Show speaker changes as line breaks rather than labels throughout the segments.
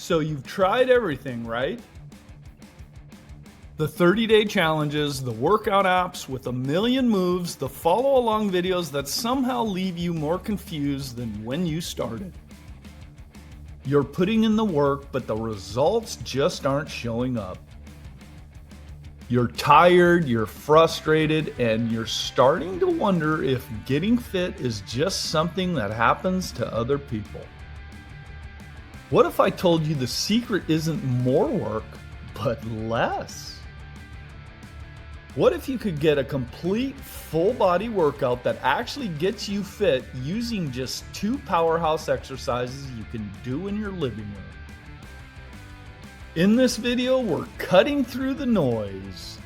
So you've tried everything, right? The 30-day challenges, the workout apps with a million moves, the follow-along videos that somehow leave you more confused than when you started. You're putting in the work, but the results just aren't showing up. You're tired, you're frustrated, and you're starting to wonder if getting fit is just something that happens to other people. What if I told you the secret isn't more work, but less? What if you could get a complete full body workout that actually gets you fit using just 2 powerhouse exercises you can do in your living room? In this video, we're cutting through the noise.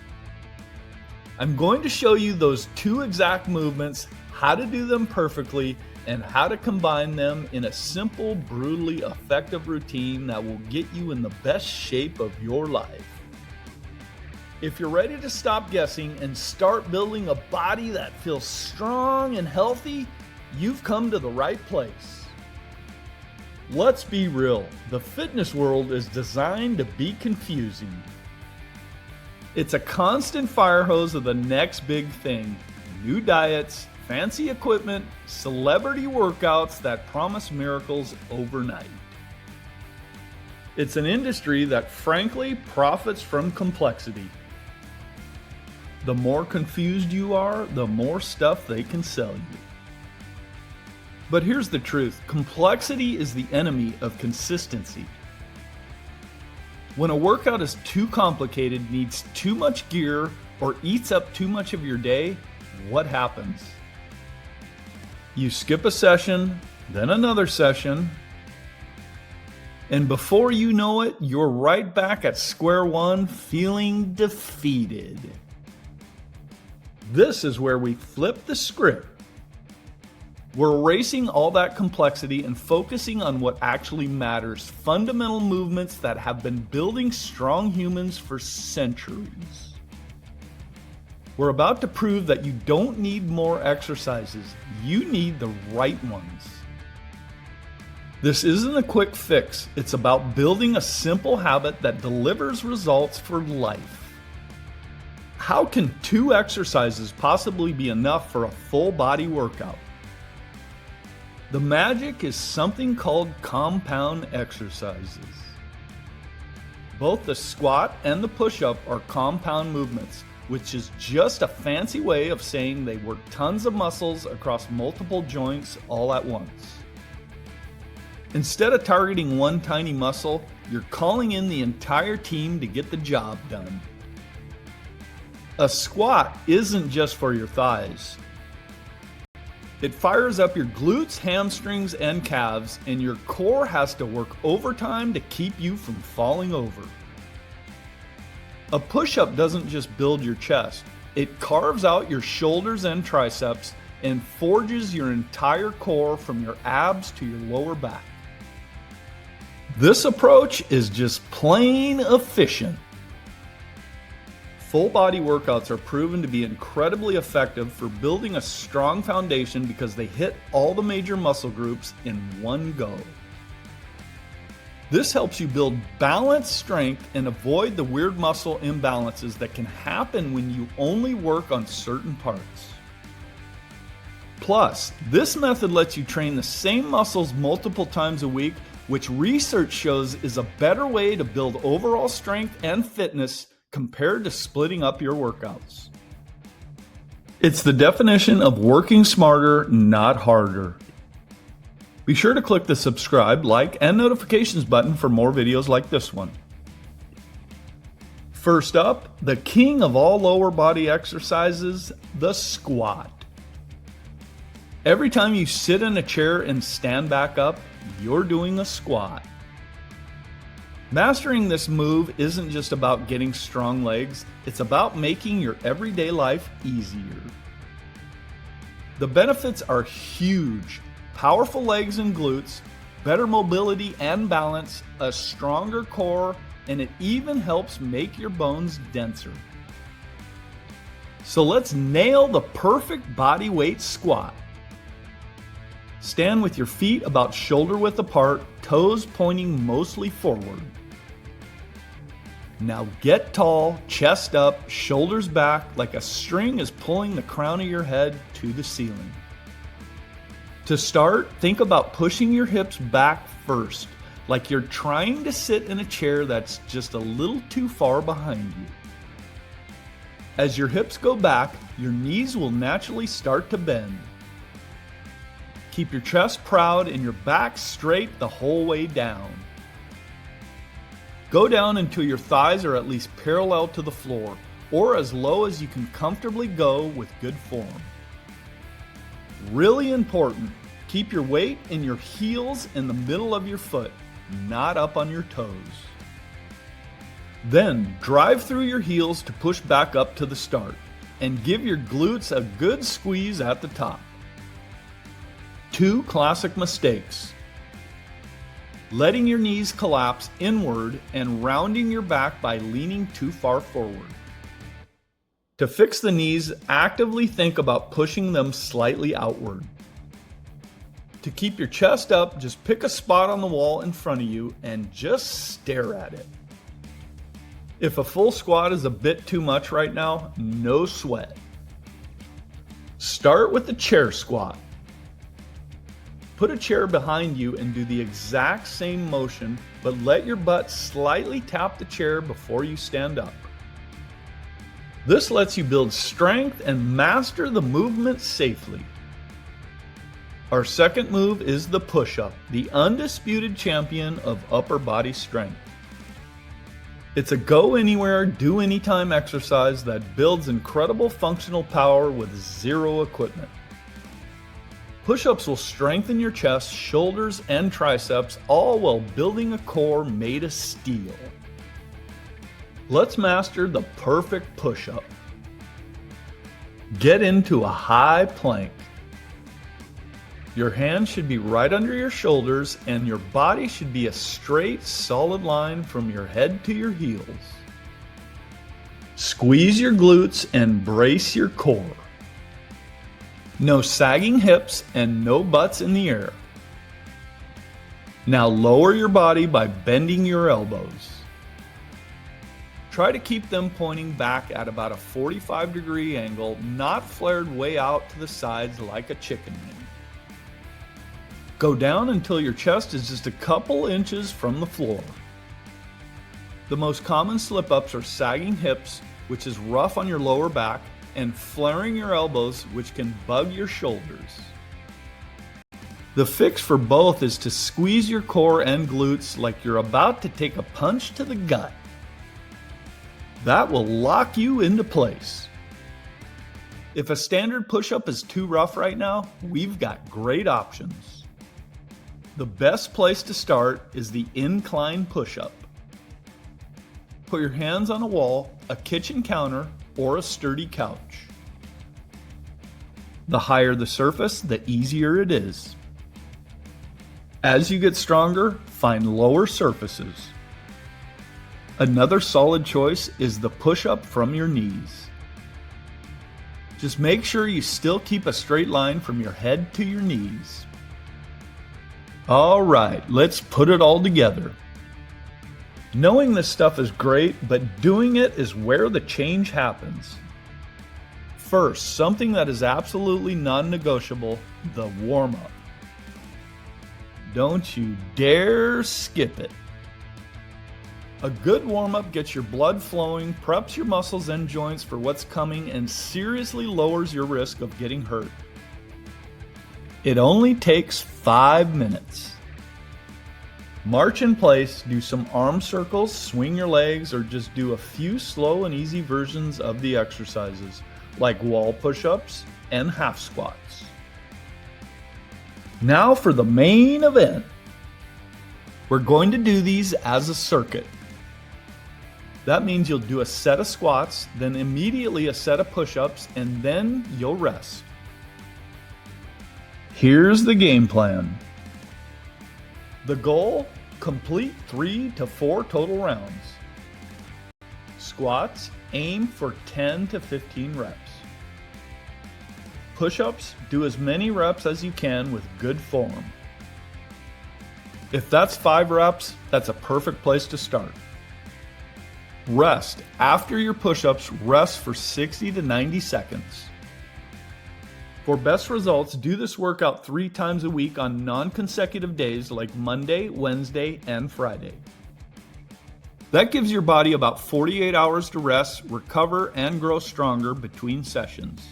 I'm going to show you those 2 exact movements, how to do them perfectly, and how to combine them in a simple, brutally effective routine that will get you in the best shape of your life. If you're ready to stop guessing and start building a body that feels strong and healthy, you've come to the right place. Let's be real, the fitness world is designed to be confusing. It's a constant fire hose of the next big thing, new diets, fancy equipment, celebrity workouts that promise miracles overnight. It's an industry that frankly profits from complexity. The more confused you are, the more stuff they can sell you. But here's the truth, complexity is the enemy of consistency. When a workout is too complicated, needs too much gear, or eats up too much of your day, what happens? You skip a session, then another session, and before you know it, you're right back at square one, feeling defeated. This is where we flip the script. We're erasing all that complexity and focusing on what actually matters, fundamental movements that have been building strong humans for centuries. We're about to prove that you don't need more exercises, you need the right ones. This isn't a quick fix, it's about building a simple habit that delivers results for life. How can 2 exercises possibly be enough for a full body workout? The magic is something called compound exercises. Both the squat and the push-up are compound movements, which is just a fancy way of saying they work tons of muscles across multiple joints all at once. Instead of targeting one tiny muscle, you're calling in the entire team to get the job done. A squat isn't just for your thighs. It fires up your glutes, hamstrings, and calves, and your core has to work overtime to keep you from falling over. A push-up doesn't just build your chest, it carves out your shoulders and triceps and forges your entire core from your abs to your lower back. This approach is just plain efficient. Full body workouts are proven to be incredibly effective for building a strong foundation because they hit all the major muscle groups in one go. This helps you build balanced strength and avoid the weird muscle imbalances that can happen when you only work on certain parts. Plus, this method lets you train the same muscles multiple times a week, which research shows is a better way to build overall strength and fitness compared to splitting up your workouts. It's the definition of working smarter, not harder. Be sure to click the subscribe, like, and notifications button for more videos like this one. First up, the king of all lower body exercises, the squat. Every time you sit in a chair and stand back up, you're doing a squat. Mastering this move isn't just about getting strong legs, it's about making your everyday life easier. The benefits are huge. Powerful legs and glutes, better mobility and balance, a stronger core, and it even helps make your bones denser. So let's nail the perfect body weight squat. Stand with your feet about shoulder width apart, toes pointing mostly forward. Now get tall, chest up, shoulders back, like a string is pulling the crown of your head to the ceiling. To start, think about pushing your hips back first, like you're trying to sit in a chair that's just a little too far behind you. As your hips go back, your knees will naturally start to bend. Keep your chest proud and your back straight the whole way down. Go down until your thighs are at least parallel to the floor, or as low as you can comfortably go with good form. Really important, keep your weight in your heels in the middle of your foot, not up on your toes. Then drive through your heels to push back up to the start, and give your glutes a good squeeze at the top. 2 classic mistakes: letting your knees collapse inward and rounding your back by leaning too far forward. To fix the knees, actively think about pushing them slightly outward. To keep your chest up, just pick a spot on the wall in front of you and just stare at it. If a full squat is a bit too much right now, no sweat. Start with the chair squat. Put a chair behind you and do the exact same motion, but let your butt slightly tap the chair before you stand up. This lets you build strength and master the movement safely. Our second move is the push-up, the undisputed champion of upper body strength. It's a go anywhere, do anytime exercise that builds incredible functional power with zero equipment. Push-ups will strengthen your chest, shoulders, and triceps, all while building a core made of steel. Let's master the perfect push-up. Get into a high plank. Your hands should be right under your shoulders, and your body should be a straight, solid line from your head to your heels. Squeeze your glutes and brace your core. No sagging hips and no butts in the air. Now lower your body by bending your elbows. Try to keep them pointing back at about a 45-degree angle, not flared way out to the sides like a chicken wing. Go down until your chest is just a couple inches from the floor. The most common slip-ups are sagging hips, which is rough on your lower back, and flaring your elbows, which can bug your shoulders. The fix for both is to squeeze your core and glutes like you're about to take a punch to the gut. That will lock you into place. If a standard push-up is too rough right now, we've got great options. The best place to start is the incline push-up. Put your hands on a wall, a kitchen counter, or a sturdy couch. The higher the surface, the easier it is. As you get stronger, find lower surfaces. Another solid choice is the push-up from your knees. Just make sure you still keep a straight line from your head to your knees. All right, let's put it all together. Knowing this stuff is great, but doing it is where the change happens. First, something that is absolutely non-negotiable, the warm-up. Don't you dare skip it. A good warm-up gets your blood flowing, preps your muscles and joints for what's coming, and seriously lowers your risk of getting hurt. It only takes 5 minutes. March in place, do some arm circles, swing your legs, or just do a few slow and easy versions of the exercises, like wall push-ups and half squats. Now for the main event. We're going to do these as a circuit. That means you'll do a set of squats, then immediately a set of push-ups, and then you'll rest. Here's the game plan. The goal, complete 3 to 4 total rounds. Squats, aim for 10 to 15 reps. push-ups, do as many reps as you can with good form. If that's 5 reps, that's a perfect place to start. Rest. After your push-ups, rest for 60 to 90 seconds. For best results, do this workout 3 times a week on non-consecutive days like Monday, Wednesday, and Friday. That gives your body about 48 hours to rest, recover, and grow stronger between sessions.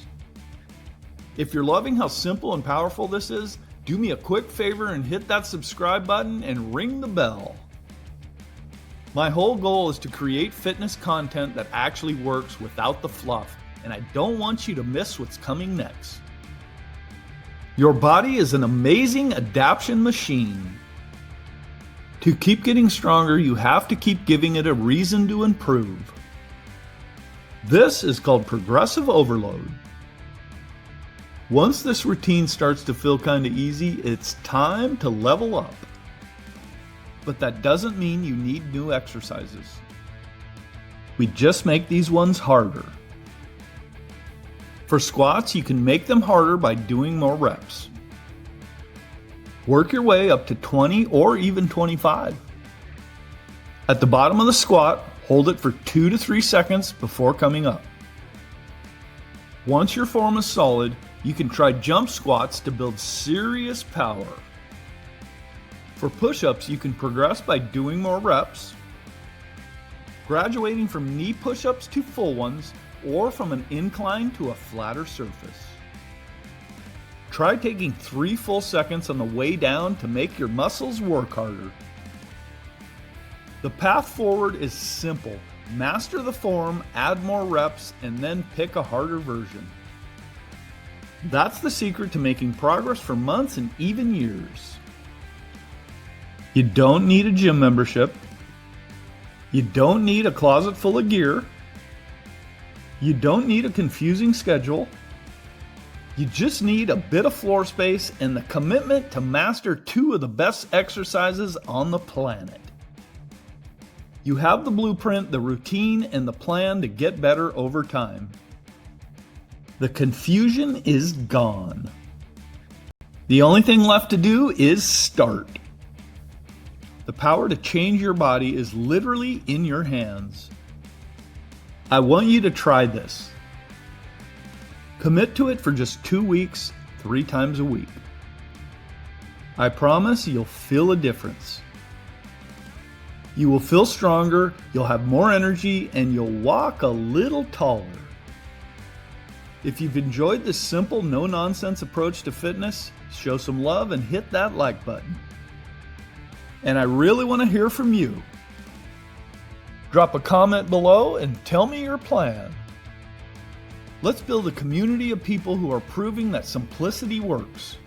If you're loving how simple and powerful this is, do me a quick favor and hit that subscribe button and ring the bell. My whole goal is to create fitness content that actually works without the fluff, and I don't want you to miss what's coming next. Your body is an amazing adaptation machine. To keep getting stronger, you have to keep giving it a reason to improve. This is called progressive overload. Once this routine starts to feel kind of easy, it's time to level up. But that doesn't mean you need new exercises. We just make these ones harder. For squats, you can make them harder by doing more reps. Work your way up to 20 or even 25. At the bottom of the squat, hold it for 2 to 3 seconds before coming up. Once your form is solid, you can try jump squats to build serious power. For push-ups, you can progress by doing more reps, graduating from knee push-ups to full ones, or from an incline to a flatter surface. Try taking 3 full seconds on the way down to make your muscles work harder. The path forward is simple. Master the form, add more reps, and then pick a harder version. That's the secret to making progress for months and even years. You don't need a gym membership. You don't need a closet full of gear. You don't need a confusing schedule. You just need a bit of floor space and the commitment to master 2 of the best exercises on the planet. You have the blueprint, the routine, and the plan to get better over time. The confusion is gone. The only thing left to do is start. The power to change your body is literally in your hands. I want you to try this. Commit to it for just 2 weeks, 3 times a week. I promise you'll feel a difference. You will feel stronger, you'll have more energy, and you'll walk a little taller. If you've enjoyed this simple, no-nonsense approach to fitness, show some love and hit that like button. And I really want to hear from you. Drop a comment below and tell me your plan. Let's build a community of people who are proving that simplicity works.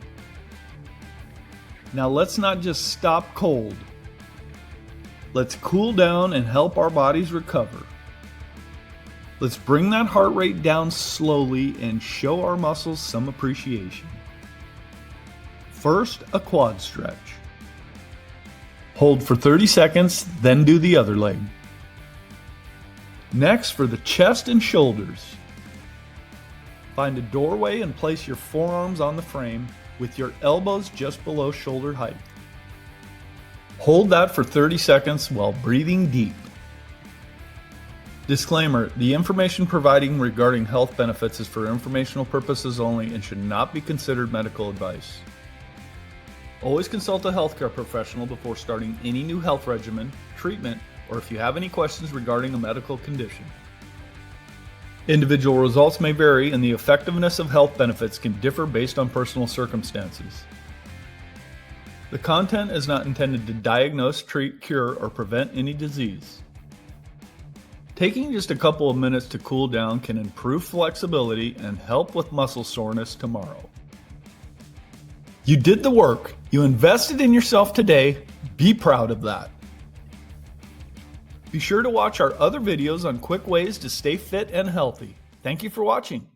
Now let's not just stop cold. Let's cool down and help our bodies recover. Let's bring that heart rate down slowly and show our muscles some appreciation. First, a quad stretch. Hold for 30 seconds, then do the other leg. Next, for the chest and shoulders. Find a doorway and place your forearms on the frame with your elbows just below shoulder height. Hold that for 30 seconds while breathing deep. Disclaimer, the information providing regarding health benefits is for informational purposes only and should not be considered medical advice. Always consult a healthcare professional before starting any new health regimen, treatment, or if you have any questions regarding a medical condition. Individual results may vary and the effectiveness of health benefits can differ based on personal circumstances. The content is not intended to diagnose, treat, cure, or prevent any disease. Taking just a couple of minutes to cool down can improve flexibility and help with muscle soreness tomorrow. You did the work. You invested in yourself today. Be proud of that. Be sure to watch our other videos on quick ways to stay fit and healthy. Thank you for watching.